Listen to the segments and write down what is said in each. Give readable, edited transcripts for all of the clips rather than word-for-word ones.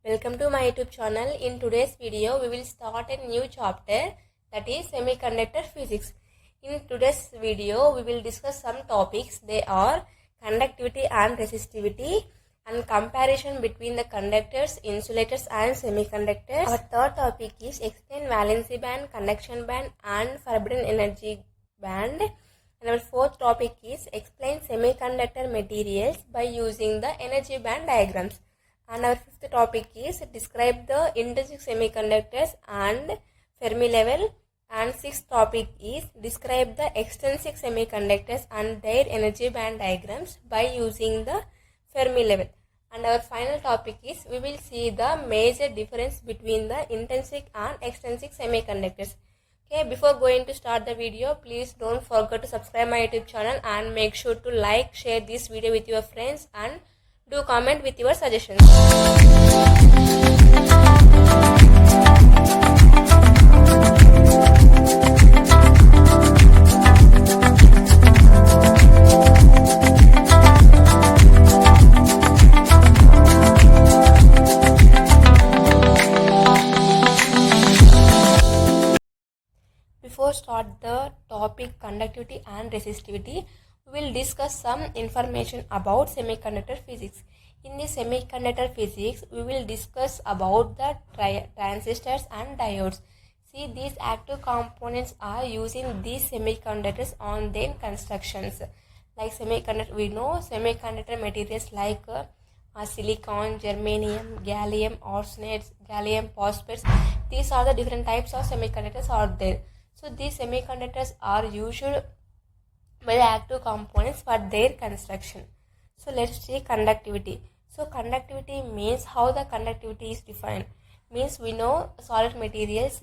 Welcome to my YouTube channel. In today's video, we will start a new chapter, that is semiconductor physics. In today's video, we will discuss some topics. They are conductivity and resistivity and comparison between the conductors, insulators and semiconductors. Our third topic is explain valency band, conduction band and forbidden energy band. And our fourth topic is explain semiconductor materials by using the energy band diagrams. And our fifth topic is describe the intrinsic semiconductors and Fermi level. And sixth topic is describe the extrinsic semiconductors and their energy band diagrams by using the Fermi level. And our final topic is we will see the major difference between the intrinsic and extrinsic semiconductors. Okay, before going to start the video, please don't forget to subscribe my YouTube channel and make sure to like, share this video with your friends and do comment with your suggestions. Before start the topic conductivity and resistivity, we will discuss some information about semiconductor physics. In the semiconductor physics, we will discuss about the transistors and diodes. See, these active components are using these semiconductors on their constructions. Like semiconductor, we know semiconductor materials like silicon, germanium, gallium arsenates, gallium phosphates. These are the different types of semiconductors are there. So these semiconductors are used by the active components for their construction. So let's see conductivity. So conductivity means how the conductivity is defined. Means we know solid materials.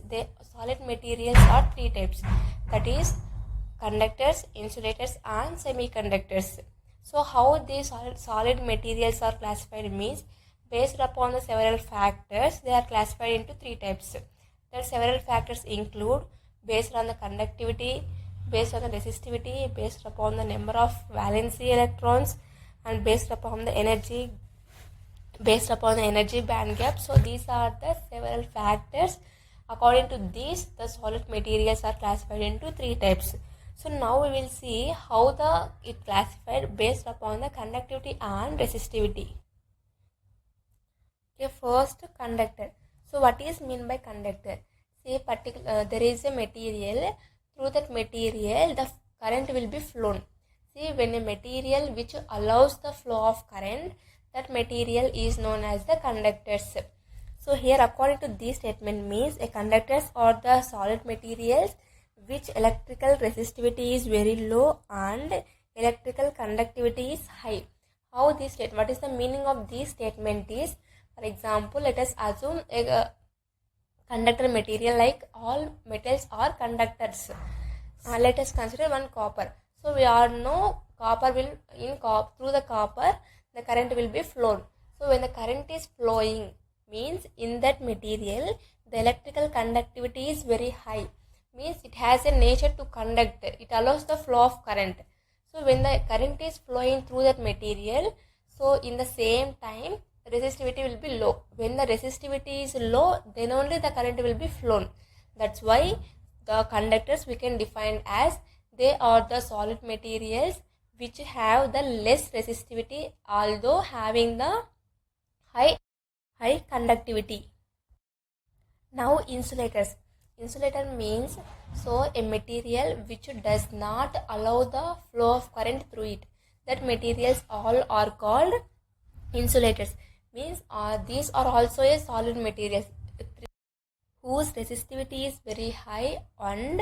Solid materials are three types. That is conductors, insulators and semiconductors. So how these solid materials are classified means based upon the several factors they are classified into three types. The several factors include based on the conductivity, based on the resistivity, based upon the number of valency electrons and based upon the energy band gap. So these are the several factors. According to these, the solid materials are classified into three types. So now we will see how it classified based upon the conductivity and resistivity. Okay, first conductor. So what is mean by conductor? See, there is a material. Through that material, the current will be flown. See, when a material which allows the flow of current, that material is known as the conductors. So here, according to this statement means a conductors are the solid materials which electrical resistivity is very low and electrical conductivity is high. What is the meaning of this statement is, for example, let us assume a conductor material, like all metals are conductors. Let us consider one copper. So we all know copper will through the copper the current will be flown. So when the current is flowing means in that material the electrical conductivity is very high. Means it has a nature to conduct. It allows the flow of current. So when the current is flowing through that material, so in the same time resistivity will be low. When the resistivity is low, then only the current will be flown. That's why the conductors we can define as they are the solid materials which have the less resistivity although having the high conductivity. Now insulators. Insulator means so a material which does not allow the flow of current through it. That materials all are called insulators. Means these are also a solid materials whose resistivity is very high and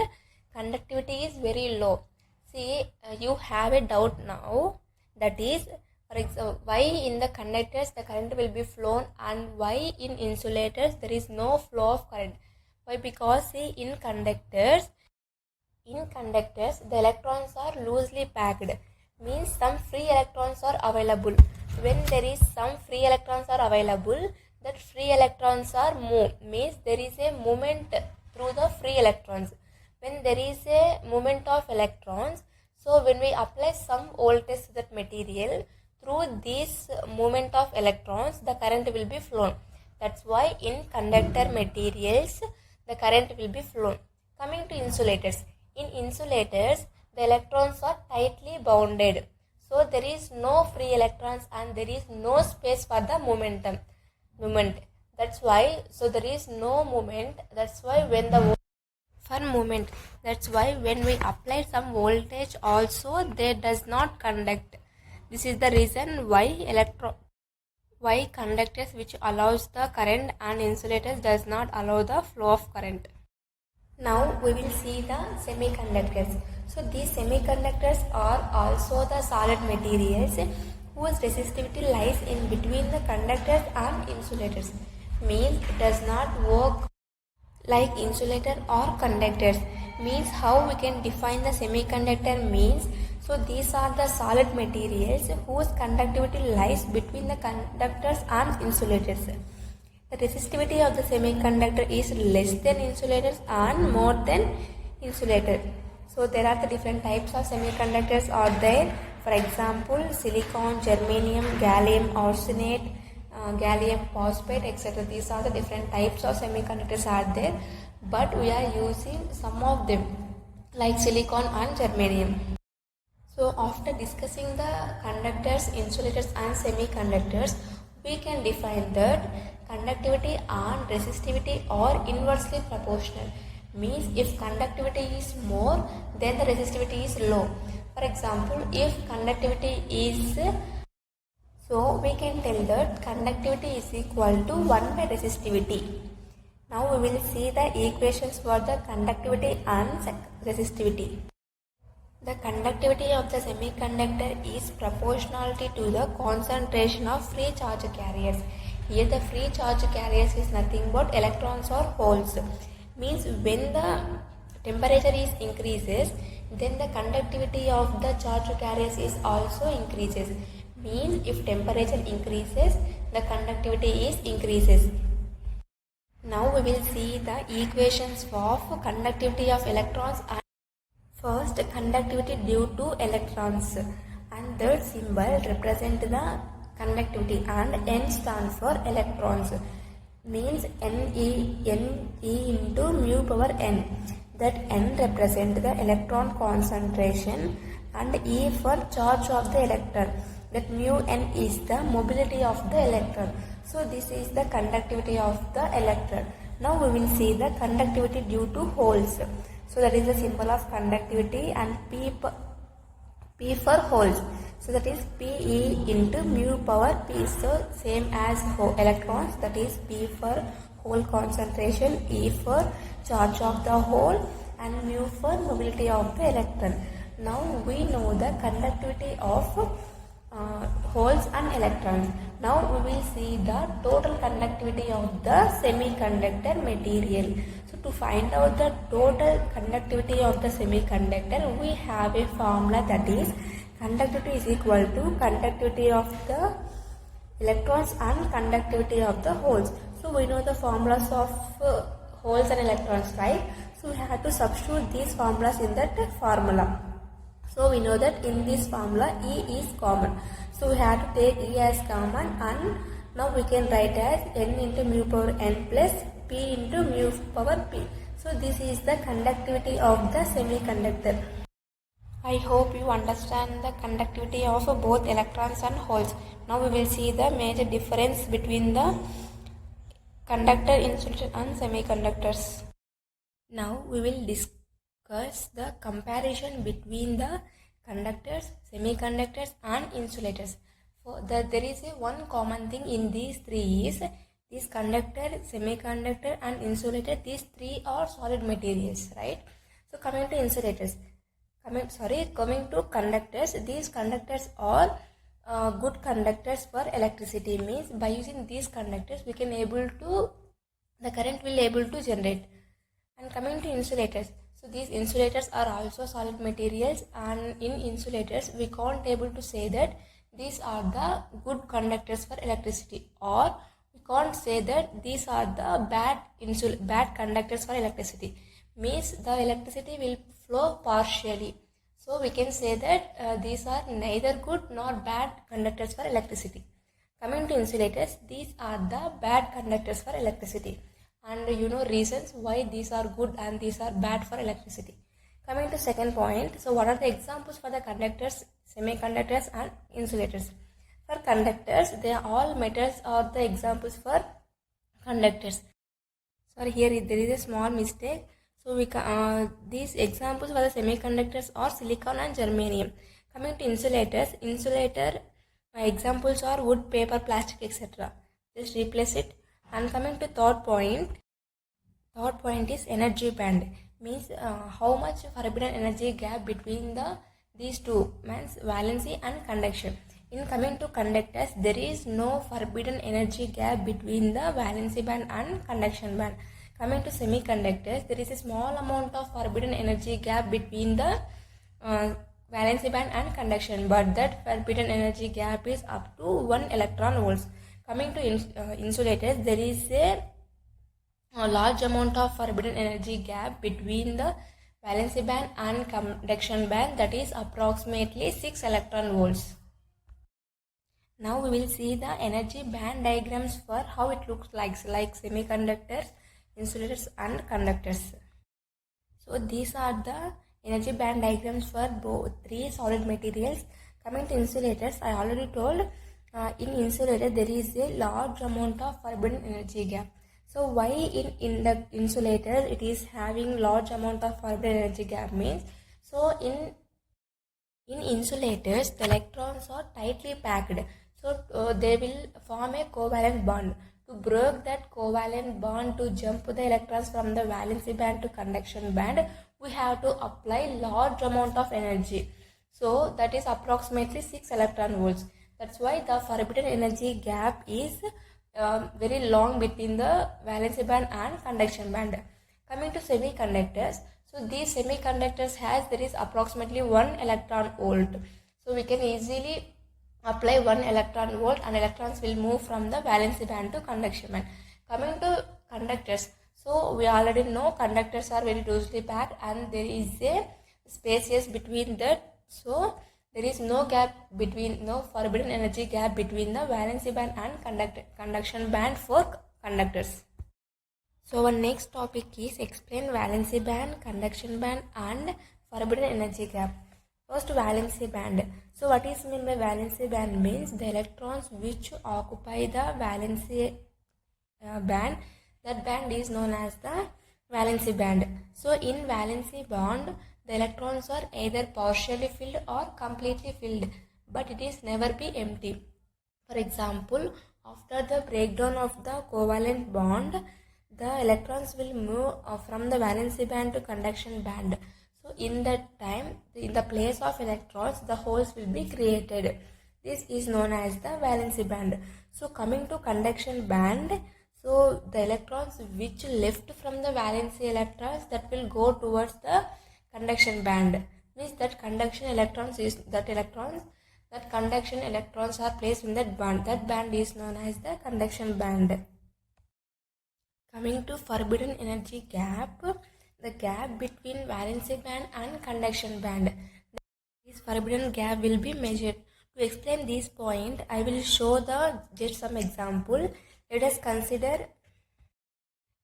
conductivity is very low. See, you have a doubt now, that is, for example, why in the conductors the current will be flown and why in insulators there is no flow of current. Why? Because see, in conductors the electrons are loosely packed. Means some free electrons are available. When there is some free electrons are available, that free electrons are move. Means there is a movement through the free electrons. When there is a movement of electrons, so when we apply some voltage to that material, through this movement of electrons, the current will be flown. That's why in conductor materials the current will be flown. Coming to insulators. In insulators the electrons are tightly bounded. So there is no free electrons and there is no space for the movement. That's why, so there is no movement. That's why when the for movement, that's why when we apply some voltage also they does not conduct. This is the reason why conductors which allows the current and insulators does not allow the flow of current. Now we will see the semiconductors. So these semiconductors are also the solid materials whose resistivity lies in between the conductors and insulators. Means it does not work like insulator or conductors. Means how we can define the semiconductor means, so these are the solid materials whose conductivity lies between the conductors and insulators. The resistivity of the semiconductor is less than insulators and more than insulator. So there are the different types of semiconductors are there. For example, silicon, germanium, gallium arsenide, gallium phosphate, etc. These are the different types of semiconductors are there, but we are using some of them like silicon and germanium. So after discussing the conductors, insulators and semiconductors, we can define that conductivity and resistivity are inversely proportional. Means if conductivity is more, then the resistivity is low. For example, if conductivity is, so we can tell that conductivity is equal to 1 by resistivity. Now we will see the equations for the conductivity and resistivity. The conductivity of the semiconductor is proportionality to the concentration of free charge carriers. Here the free charge carriers is nothing but electrons or holes. Means when the temperature is increases, then the conductivity of the charge carriers is also increases. Means if temperature increases, the conductivity is increases. Now we will see the equations for conductivity of electrons. First, conductivity due to electrons, and that symbol represent the conductivity, and N stands for electrons. Means Ne into mu power n. That N represent the electron concentration, and E for charge of the electron. That mu n is the mobility of the electron. So this is the conductivity of the electron. Now we will see the conductivity due to holes. So that is the symbol of conductivity, and P for holes. So that is Pe into mu power P. So same as electrons, that is P for hole concentration, E for charge of the hole, and mu for mobility of the electron. Now we know the conductivity of holes and electrons. Now we will see the total conductivity of the semiconductor material. So to find out the total conductivity of the semiconductor, we have a formula, that is conductivity is equal to conductivity of the electrons and conductivity of the holes. So we know the formulas of holes and electrons, right? So we have to substitute these formulas in that formula. So we know that in this formula E is common. So we have to take E as common, and now we can write as N into mu power n plus P into mu power P. So this is the conductivity of the semiconductor. I hope you understand the conductivity of both electrons and holes. Now we will see the major difference between the conductor, insulator and semiconductors. Now we will discuss the comparison between the conductors, semiconductors and insulators. There is one common thing in these three is this conductor, semiconductor and insulator. These three are solid materials, right? So coming to insulators, coming to conductors, these conductors are good conductors for electricity. Means by using these conductors we can the current will able to generate. And coming to insulators, so these insulators are also solid materials, and in insulators we can't able to say that these are the good conductors for electricity, or we can't say that these are the bad conductors for electricity. Means the electricity will flow partially. So we can say that these are neither good nor bad conductors for electricity. Coming to insulators, these are the bad conductors for electricity. And you know reasons why these are good and these are bad for electricity. Coming to second point, so what are the examples for the conductors, semiconductors and insulators? For conductors, they are all metals are the examples for conductors. Sorry, here there is a small mistake. So these examples for the semiconductors are silicon and germanium. Coming to insulators, insulator examples are wood, paper, plastic, etc. Just replace it. And coming to third point is energy band. Means how much forbidden energy gap between these two means valency and conduction. In coming to conductors, there is no forbidden energy gap between the valency band and conduction band. Coming to semiconductors, there is a small amount of forbidden energy gap between the valency band and conduction, but that forbidden energy gap is up to 1 electron volts. Coming to insulators, there is a large amount of forbidden energy gap between the valency band and conduction band, that is approximately 6 electron volts. Now we will see the energy band diagrams for how it looks like semiconductors, insulators and conductors. So these are the energy band diagrams for both three solid materials. Coming to insulators, I already told in insulator there is a large amount of forbidden energy gap. So why in the insulator it is having large amount of forbidden energy gap means, so in insulators the electrons are tightly packed, so they will form a covalent bond. To break that covalent bond, to jump the electrons from the valency band to conduction band, we have to apply large amount of energy. So that is approximately 6 electron volts. That's why the forbidden energy gap is very long between the valency band and conduction band. Coming to semiconductors, so these semiconductors there is approximately 1 electron volt. So we can easily apply 1 electron volt and electrons will move from the valency band to conduction band. Coming to conductors, so we already know conductors are very loosely packed and there is a spaces between that. So there is no forbidden energy gap between the valency band and conduction band for conductors. So our next topic is explain valency band, conduction band and forbidden energy gap. First, valency band. So what is meant by valency band means the electrons which occupy the valency band, that band is known as the valency band. So in valency band, the electrons are either partially filled or completely filled, but it is never be empty. For example, after the breakdown of the covalent bond, the electrons will move from the valency band to conduction band. So in that time, in the place of electrons, the holes will be created. This is known as the valency band. So coming to conduction band, so the electrons which left from the valency electrons, that will go towards the conduction band. Means that conduction electrons are placed in that band. That band is known as the conduction band. Coming to forbidden energy gap, the gap between valency band and conduction band. This forbidden gap will be measured. To explain this point, I will show just some example. Let us consider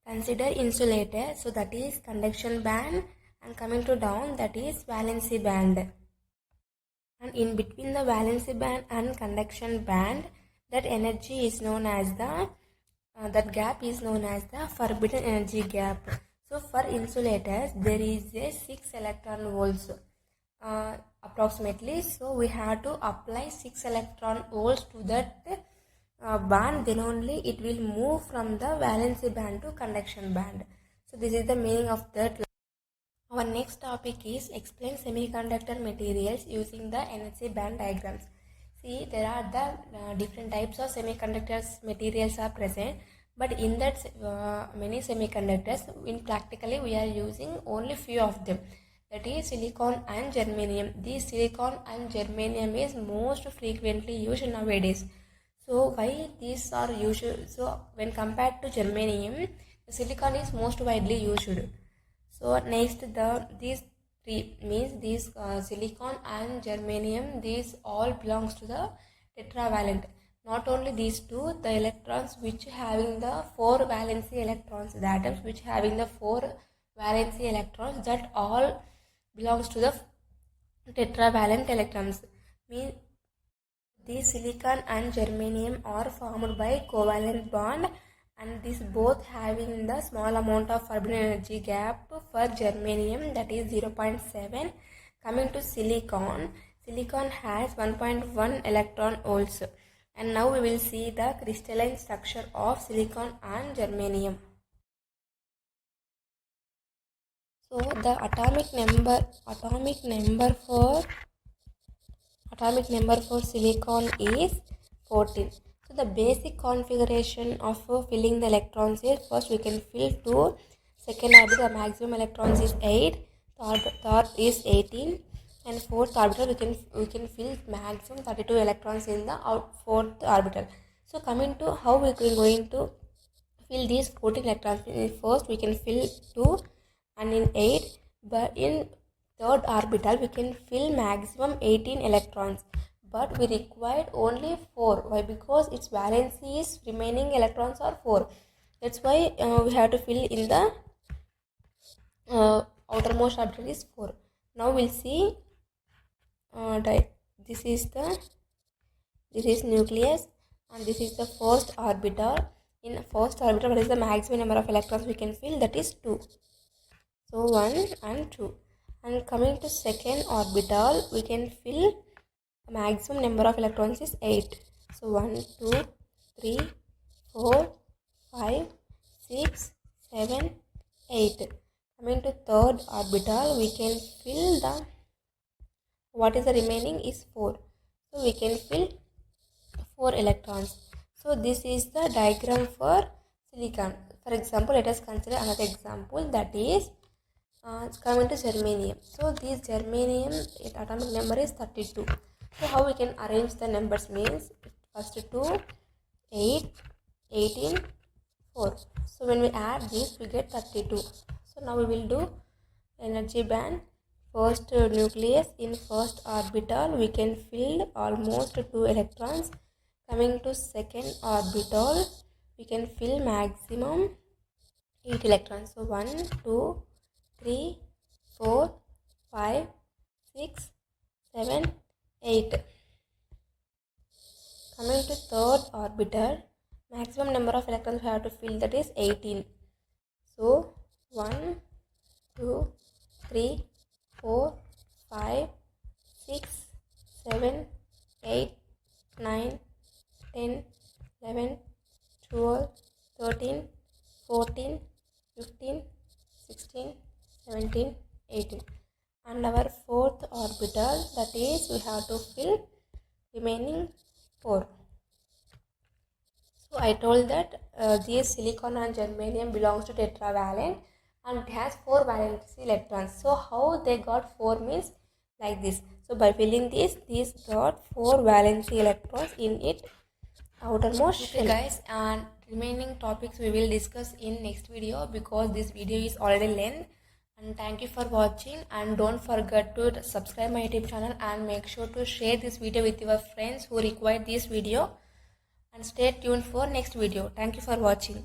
insulator. So that is conduction band, and coming to down, that is valency band. And in between the valency band and conduction band, that energy is known as that gap is known as the forbidden energy gap. So for insulators, there is a 6 electron volts approximately. So we have to apply 6 electron volts to that band, then only it will move from the valency band to conduction band. So this is the meaning of that. Our next topic is explain semiconductor materials using the energy band diagrams. See, there are the different types of semiconductors materials are present, but in that many semiconductors, in practically we are using only few of them. That is silicon and germanium. These silicon and germanium is most frequently used nowadays. So why these are used? So when compared to germanium, the silicon is most widely used. So next, these three means these silicon and germanium, these all belongs to the tetravalent. Not only these two, the electrons which having the 4 valency electrons, the atoms which having the 4 valency electrons, that all belongs to the tetravalent electrons. Mean the silicon and germanium are formed by covalent bond, and these both having the small amount of forbidden energy gap for germanium, that is 0.7. Coming to silicon, silicon has 1.1 electron volts, and now we will see the crystalline structure of silicon and germanium. So the atomic number for silicon is 14. So the basic configuration of filling the electrons is, first we can fill 2, second orbital the maximum electrons is 8, third is 18, and fourth orbital we can fill maximum 32 electrons in the fourth orbital. So coming to how we are going to fill these 14 electrons. First we can fill 2 and in 8, but in third orbital we can fill maximum 18 electrons, but we required only 4. Why? Because its valency is remaining electrons are 4. That's why we have to fill in the outermost orbital is 4. Now we'll see this is nucleus, and this is the first orbital. In first orbital, what is the maximum number of electrons we can fill? That is 2. So 1 and 2. And coming to second orbital, we can fill the maximum number of electrons is 8. So 1, 2, 3, 4, 5, 6, 7, 8. Coming to third orbital, we can fill the, what is the remaining is 4. So we can fill 4 electrons. So this is the diagram for silicon. For example, let us consider another example, that is coming to germanium. So this germanium atomic number is 32. So how we can arrange the numbers means, first 2, 8, 18, 4. So when we add this we get 32. So now we will do energy band. First nucleus, in first orbital we can fill almost 2 electrons. Coming to second orbital, we can fill maximum 8 electrons. So 1, 2, 3, 4, 5, 6, 7, 8. Coming to third orbital, maximum number of electrons we have to fill, that is 18. So 1, 2, 3, 4, 5, 6, 7, 8, 9, 10, 11, 12, 13, 14, 15, 16, 17, 18. And our fourth orbital, that is we have to fill remaining 4. So I told that these silicon and germanium belongs to tetravalent and it has 4 valence electrons. So how they got 4 means like this. So by filling this, these got 4 valence electrons in it outermost shell. Guys, and remaining topics we will discuss in next video, because this video is already length. And thank you for watching, and don't forget to subscribe my YouTube channel and make sure to share this video with your friends who require this video, and stay tuned for next video. Thank you for watching.